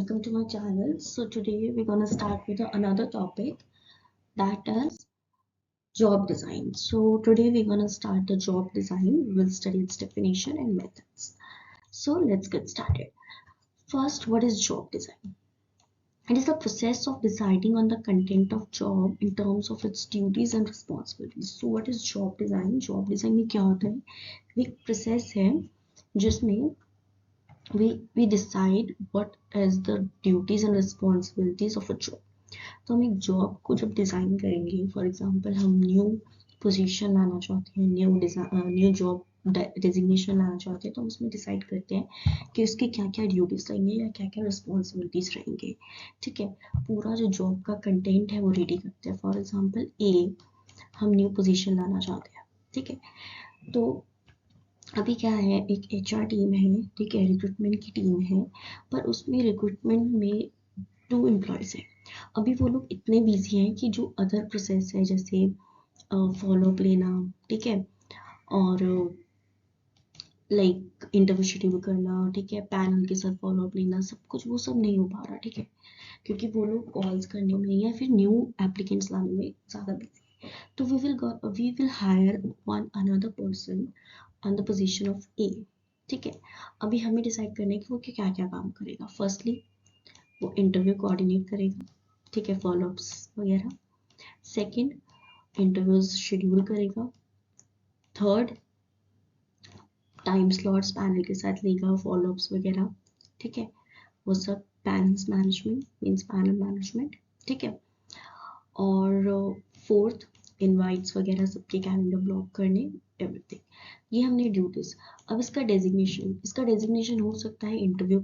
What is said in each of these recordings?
welcome to my channel. So today we're gonna start with another topic, that is job design. So today we're gonna start the job design. We will study its definition and methods. So let's get started. First, what is job design? It is the process of deciding on the content of job in terms of its duties and responsibilities. So what is job design? Job design में क्या होता है? एक process है जिसमें we decide what is the duties and responsibilities of a job. तो हम एक जॉब को जब डिज़ाइन करेंगे, फॉर एग्जांपल हम न्यू पोजीशन लाना चाहते हैं, न्यू जॉब डेजिग्नेशन लाना चाहते हैं, तो हम उसमें डिसाइड करते हैं कि उसके क्या क्या ड्यूटीज रहेंगे या क्या क्या रिस्पॉन्सिबिलिटीज रहेंगे. ठीक है, पूरा जो जॉब का कंटेंट है वो रेडी करते हैं. फॉर एग्जांपल हम न्यू पोजीशन लाना चाहते हैं. ठीक है, तो अभी क्या है, एक HR टीम है, ठीक है, रिक्रूटमेंट की टीम है, पर उसमें रिक्रूटमेंट में 2 एम्प्लॉयज़ हैं. अभी वो लोग इतने बिजी हैं कि जो अदर प्रोसेस है, जैसे फॉलोअप लेना, ठीक है, और लाइक इंटरव्यू शेड्यूल करना, ठीक है, पैनल के साथ फॉलोअप लेना, सब कुछ वो सब नहीं हो पा रहा. ठीक है, क्योंकि वो लोग कॉल्स करने में या फिर न्यू एप्लीकेंट्स लाने में ज़्यादा बिजी. तो we will hire one another person on the position of A. ठीक है, अभी हमें डिसाइड करना है कि वो क्या क्या काम करेगा. फर्स्टली वो इंटरव्यू कोऑर्डिनेट करेगा, ठीक है, फॉलोअप्स वगैरह. सेकंड, इंटरव्यूज शेड्यूल करेगा. थर्ड, टाइम स्लॉट्स पैनल के साथ लेगा, फॉलोअप्स वगैरह. ठीक है, वो सब panels management means panel management. ठीक है, और फोर्थ, इनवाइट्स वगैरह सबके कैलेंडर ब्लॉक करने, एवरीथिंग. ये हमने ड्यूटीज. अब इसका डेजिग्नेशन हो सकता है इंटरव्यू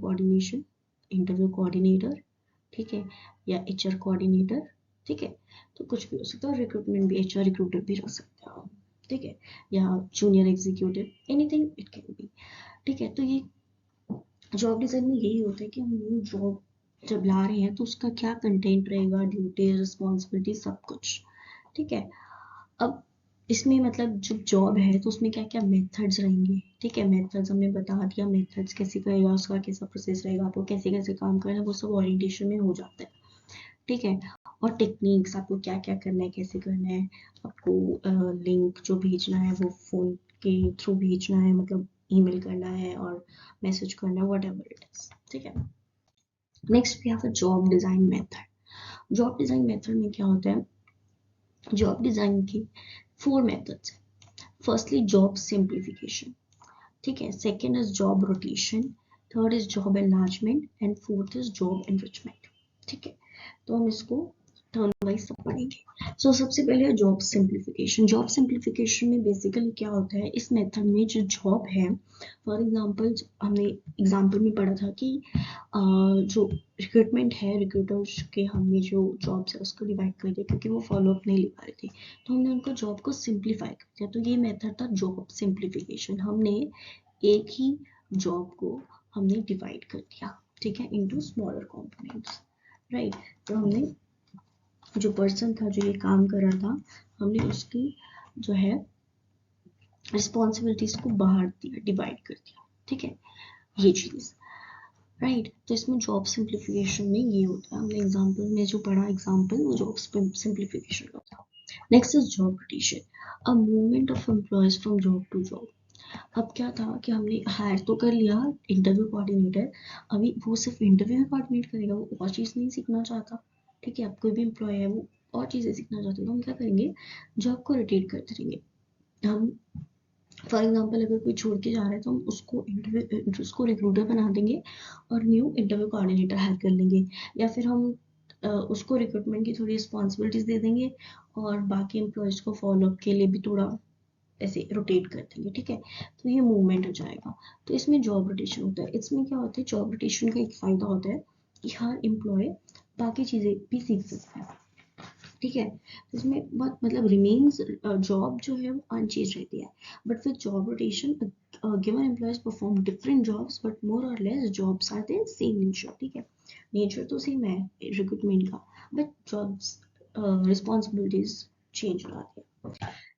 कोऑर्डिनेटर, ठीक है, या HR कोऑर्डिनेटर. ठीक है, तो कुछ भी हो सकता है. रिक्रूटमेंट भी HR रिक्रूटर भी रह सकता है, ठीक है, या junior executive, anything it can be. ठीक है, तो ये जॉब डिजाइन में यही होता है कि हम न्यू जॉब जब ला रहे हैं तो उसका क्या कंटेंट रहेगा, ड्यूटी, रिस्पॉन्सिबिलिटी, सब कुछ. ठीक है, अब इसमें मतलब जब जॉब है तो उसमें क्या क्या मेथड्स रहेंगे. ठीक है, मेथड्स हमने बता दिया, मेथड्स कैसे करेगा, उसका कैसा प्रोसेस रहेगा, आपको कैसे कैसे काम करना है, वो सब ओरिएंटेशन में हो जाता है. ठीक है, और टेक्निक्स, आपको क्या क्या करना है, कैसे करना है, आपको लिंक जो भेजना है वो फ़ोन के थ्रू भेजना है, मतलब ईमेल करना है और मैसेज करना है, वट एवर इट इज. ठीक है, next we have a job design method. Job design method में क्या होता है, जॉब डिज़ाइन की 4 मेथड्स हैं. फर्स्टली जॉब सिंप्लीफिकेशन, ठीक है, second is job rotation, third is job enlargement and fourth is job enrichment. ठीक है, तो हम इसको टर्न वाइज सब पढ़ेंगे. सो सबसे पहले जॉब सिंप्लीफिकेशन. जॉब सिंप्लीफिकेशन में बेसिकली क्या होता है, इस मेथड में जो जॉब है, फॉर एग्जांपल हमने एग्जांपल में पढ़ा था कि जो रिक्रूटमेंट है, रिक्रूटर्स के हमने जो जॉब्स है उसको डिवाइड कर दिया क्योंकि वो फॉलोअप नहीं ले पा रहे थे, तो हमने उनको जॉब को सिंप्लीफाई कर दिया. तो ये मेथड था जॉब सिंप्लीफिकेशन. हमने एक ही जॉब को हमने डिवाइड कर दिया, ठीक है, इनटू स्मॉलर कंपोनेंट्स. राइट, तो हमने जो पर्सन था जो ये काम कर रहा था, हमने उसकी जो है रिस्पॉन्सिबिलिटीज को बाहर दिया, डिवाइड कर दिया. ठीक है, ये चीज. राइट, तो इसमें जॉब सिंप्लीफिकेशन में ये होता है. हमने एग्जांपल में जो पढ़ा, एग्जांपल वो जॉब सिंप्लीफिकेशन का था. Next is job rotation, a movement of employees from job to job. अब क्या था कि हमने हायर तो कर लिया इंटरव्यू कोऑर्डिनेटर, अभी वो सिर्फ इंटरव्यू में कोऑर्डिनेट करेगा, वो और चीज़ नहीं सीखना चाहता. ठीक है, अब कोई भी एम्प्लॉय है वो और चीज़ें सीखना चाहते हैं, तो हम क्या करेंगे, जॉब को रोटेट करते रहेंगे. हम फॉर एग्जांपल अगर कोई छोड़ के जा रहा है तो हम उसको रिक्रूटर बना देंगे और न्यू इंटरव्यू कोऑर्डिनेटर हायर कर लेंगे, या फिर हम उसको रिक्रूटमेंट की थोड़ी रिस्पॉन्सिबिलिटीज दे देंगे और बाकी एम्प्लॉयज़ को फॉलोअप के लिए भी थोड़ा ऐसे रोटेट कर देंगे. ठीक है, तो ये मूवमेंट हो जाएगा. तो इसमें जॉब रोटेशन होता है. इसमें क्या होता है, जॉब रोटेशन का एक फ़ायदा होता है कि हर एम्प्लॉय बाकी चीज़ें भी सीख सकता है. ठीक है, इसमें बहुत मतलब रिमेन्स जॉब जो है वो अनचेंज रहती है, but with job rotation given employees perform different jobs but more or less jobs are the same nature. ठीक है, नेचर तो सेम है रिक्रूटमेंट का, बट जॉब्स रिस्पॉन्सिबिलिटीज चेंज हो जाती है.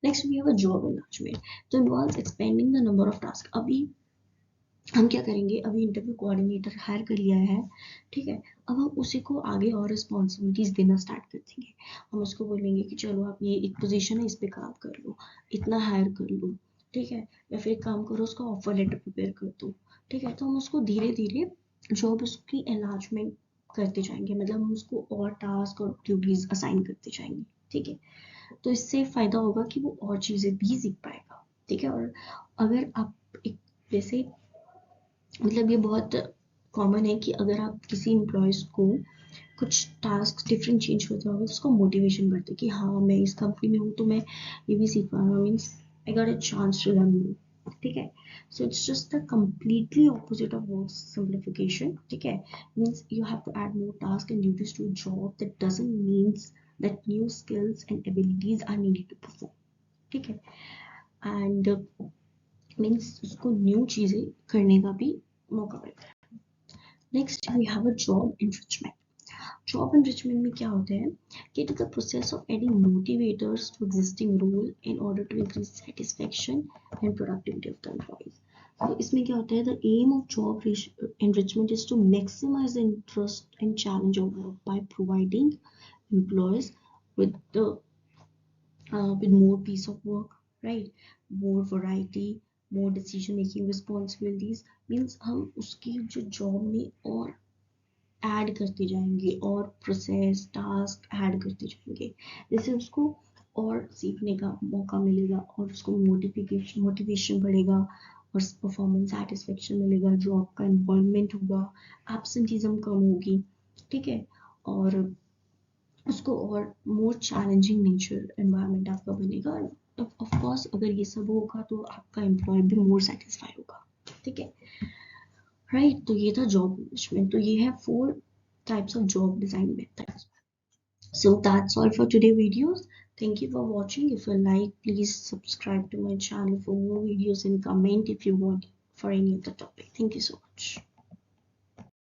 Next we have a job enlargement. तो involves expanding the number of tasks. अभी हम क्या करेंगे, अभी इंटरव्यू कोऑर्डिनेटर हायर कर लिया है, ठीक है, अब हम उसी को आगे और रिस्पॉन्सिबिलिटीज देना स्टार्ट कर देंगे। हम उसको बोलेंगे कि चलो आप ये एक पोजीशन है, इस पे काम कर लो, इतना हायर कर लो, ठीक है, या फिर एक काम करो, उसका ऑफर लेटर प्रिपेयर कर दो, ठीक है। तो हम उसको धीरे धीरे जॉब उसकी एनलार्जमेंट करते जाएंगे, मतलब हम उसको और टास्क और ड्यूटीज असाइन करते जाएंगे, ठीक है। तो इससे फायदा होगा कि वो और चीजें भी सीख पाएगा, ठीक है। और अगर आप एक, जैसे मतलब ये बहुत कॉमन है कि अगर आप किसी एम्प्लॉयज़ को कुछ टास्क डिफरेंट चेंज होते होंगे तो उसको मोटिवेशन बढ़ते कि हाँ मैं इस कंपनी में हूँ तो मैं ये भी सीख पा रहा हूँ, means I got a chance to learn new, ठीक है। So it's just the completely opposite of work simplification, ठीक है। Means you have to add more tasks and duties to a job, that doesn't means that new skills and abilities are needed to perform, ठीक है। And means उसको new चीज़ें करने का भी मौका मिलता है। Next we have a job enrichment. Job enrichment में क्या होता है कि it is the process of adding motivators to existing role in order to increase satisfaction and productivity of the employees. तो इसमें क्या होता है, the aim of job enrichment is to maximize the interest and challenge of work by providing employees with the with more piece of work, right? More variety, more decision making responsibilities, means हम उसकी जो job में और add करते जाएंगे और process task add करते जाएंगे, जैसे उसको और सीखने का मौका मिलेगा और उसको मोटिवेशन बढ़ेगा और परफॉर्मेंस सेटिस्फेक्शन मिलेगा, जॉब का इन्वॉल्वमेंट होगा, एब्सेंटीज्म कम होगी, ठीक है। और उसको और मोर चैलेंजिंग नेचर एनवायरनमेंट आपका बनेगा। ऑफ कोर्स अगर ये सब होगा तो आपका एम्प्लॉय भी मोर सेटिस्फाई होगा, ठीक है, राइट। तो ये था जॉब मैनेजमेंट। तो ये है 4 types of job design methods. So that's all for today videos. Thank you for watching. If you like, please subscribe to my channel for more videos and comment if you want for any other topic. Thank you so much.